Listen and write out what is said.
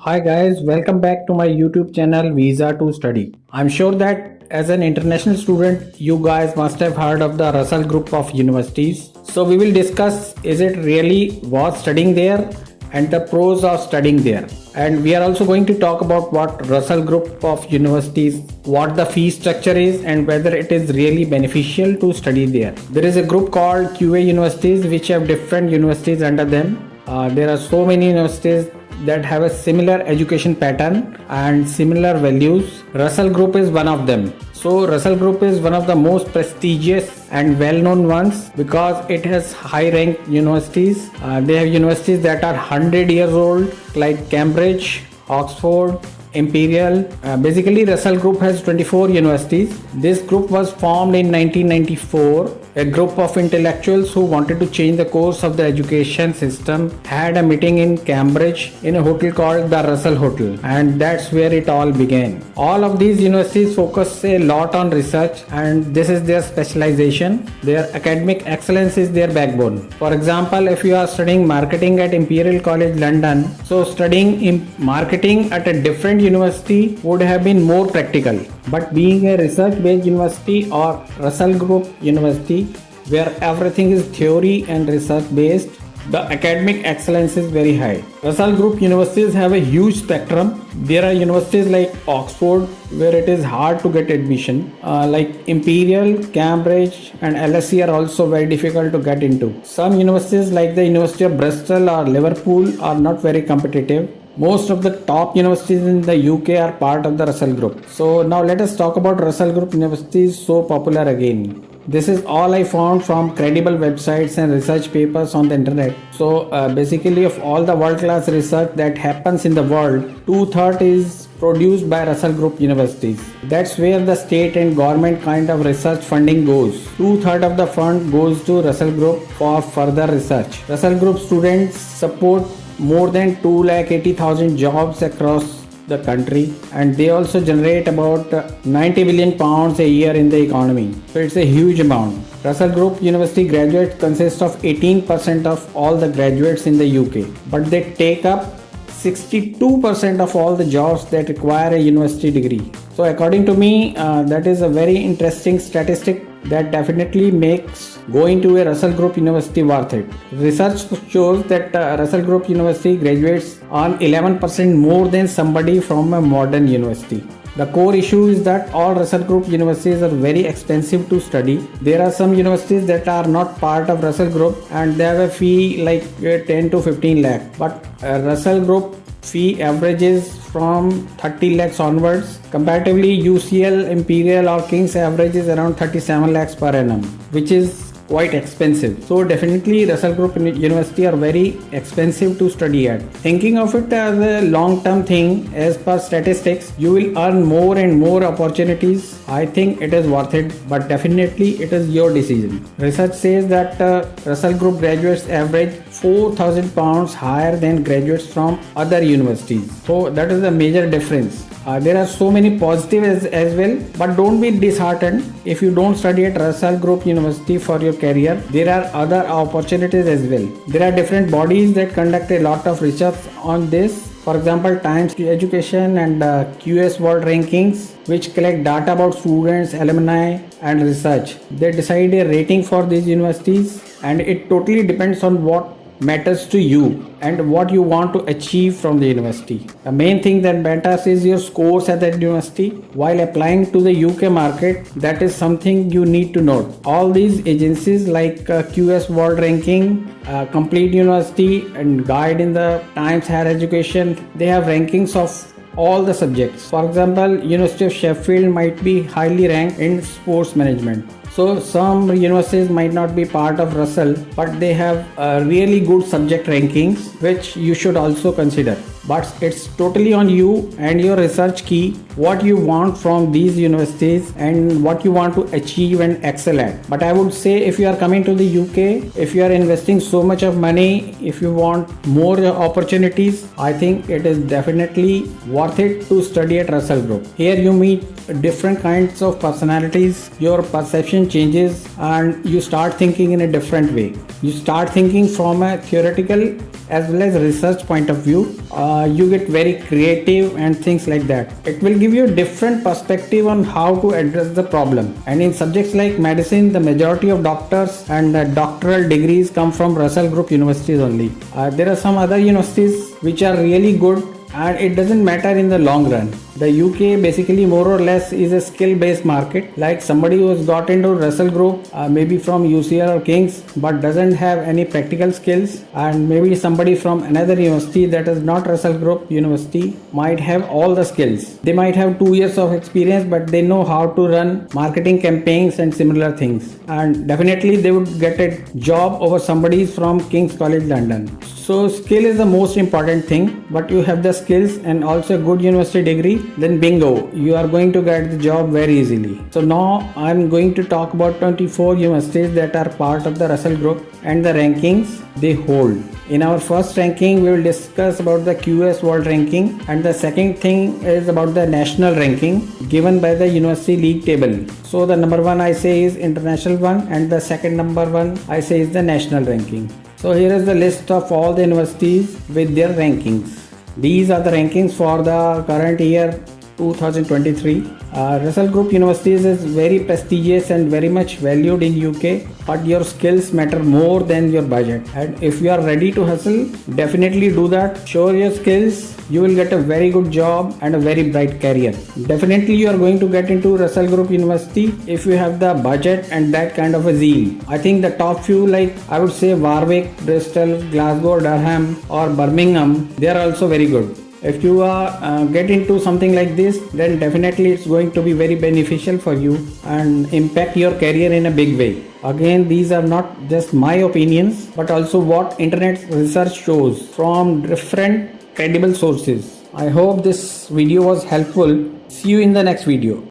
Hi guys, welcome back to my YouTube channel Visa to Study. I'm sure that as an international student, you guys must have heard of the Russel group of universities. So we will discuss is it really worth studying there and the pros of studying there. And we are also going to talk about what Russel group of universities, what the fee structure is and whether it is really beneficial to study there. There is a group called QA universities which have different universities under them. There are so many universities that have a similar education pattern and similar values. Russel Group is one of them. So Russel Group is one of the most prestigious and well-known ones because it has high-ranked universities. They have universities that are 100 years old like Cambridge, Oxford, Imperial. Basically, Russel Group has 24 universities. This group was formed in 1994. A group of intellectuals who wanted to change the course of the education system had a meeting in Cambridge in a hotel called the Russel Hotel, and that's where it all began. All of these universities focus a lot on research, and this is their specialization. Their academic excellence is their backbone. For example, if you are studying marketing at Imperial College London, so studying in marketing at a different university would have been more practical. But being a research-based university or Russel Group University, where everything is theory and research-based, the academic excellence is very high. Russel Group universities have a huge spectrum. There are universities like Oxford, where it is hard to get admission. Like Imperial, Cambridge, and LSE are also very difficult to get into. Some universities like the University of Bristol or Liverpool are not very competitive. Most of the top universities in the UK are part of the Russel Group. So now let us talk about Russel Group universities so popular again. This is all I found from credible websites and research papers on the internet. So basically of all the world-class research that happens in the world, 2/3 is produced by Russel Group universities. That's where the state and government kind of research funding goes. 2/3 of the fund goes to Russel Group for further research. Russel Group students support more than 280,000 jobs across the country, and they also generate about 90 billion pounds a year in the economy. So it's a huge amount. Russel Group University graduates consist of 18% of all the graduates in the UK, but they take up 62% of all the jobs that require a university degree. So according to me, that is a very interesting statistic that definitely makes going to a Russel Group University worth it. Research shows that Russel Group University graduates on 11% more than somebody from a modern university. The core issue is that all Russel Group universities are very expensive to study. There are some universities that are not part of Russel Group and they have a fee like 10 to 15 lakh. But Russel Group fee averages from 30 lakhs onwards. Comparatively, UCL, Imperial or King's average is around 37 lakhs per annum, which is quite expensive. So definitely Russel Group University are very expensive to study at. Thinking of it as a long-term thing, as per statistics, you will earn more and more opportunities. I think it is worth it, but definitely it is your decision. Research says that Russel Group graduates average 4,000 pounds higher than graduates from other universities. So that is a major difference. There are so many positives as well, but don't be disheartened if you don't study at Russel Group University for your career. There are other opportunities as well. There are different bodies that conduct a lot of research on this. For example, Times Education and QS World Rankings, which collect data about students, alumni, and research. They decide a rating for these universities, and it totally depends on what matters to you and what you want to achieve from the university. The main thing that matters is your scores at that university. While applying to the UK market, that is something you need to note. All these agencies like QS World Ranking, Complete University and Guide in the Times Higher Education, they have rankings of all the subjects. For example, University of Sheffield might be highly ranked in sports management. So some universities might not be part of Russel, but they have really good subject rankings, which you should also consider. But it's totally on you and your research key, what you want from these universities and what you want to achieve and excel at. But I would say if you are coming to the UK, if you are investing so much of money, if you want more opportunities, I think it is definitely worth it to study at Russel Group. Here you meet different kinds of personalities, your perception changes and you start thinking in a different way. You start thinking from a theoretical as well as research point of view. you get very creative and things like that. It will give you a different perspective on how to address the problem. And in subjects like medicine, the majority of doctors and doctoral degrees come from Russel Group universities only. There are some other universities which are really good, and it doesn't matter in the long run. The UK basically more or less is a skill based market. Like somebody who has got into Russel Group, maybe from UCL or King's, but doesn't have any practical skills, and maybe somebody from another university that is not Russel Group university might have all the skills. They might have 2 years of experience, but they know how to run marketing campaigns and similar things, and definitely they would get a job over somebody from King's College London. So skill is the most important thing, but you have the skills and also a good university degree, then bingo, you are going to get the job very easily. So now I'm going to talk about 24 universities that are part of the Russel Group and the rankings they hold. In our first ranking, we will discuss about the QS World Ranking, and the second thing is about the national ranking given by the University League table. So the number one I say is international one, and the second number one I say is the national ranking. So here is the list of all the universities with their rankings. These are the rankings for the current year 2023. Russel Group Universities is very prestigious and very much valued in UK, but your skills matter more than your budget. And if you are ready to hustle, definitely do that. Show your skills, you will get a very good job and a very bright career. Definitely you are going to get into Russel Group University if you have the budget and that kind of a zeal. I think the top few, like I would say Warwick, Bristol, Glasgow, Durham or Birmingham, they are also very good. If you get into something like this, then definitely it's going to be very beneficial for you and impact your career in a big way. Again, these are not just my opinions, but also what internet research shows from different credible sources. I hope this video was helpful. See you in the next video.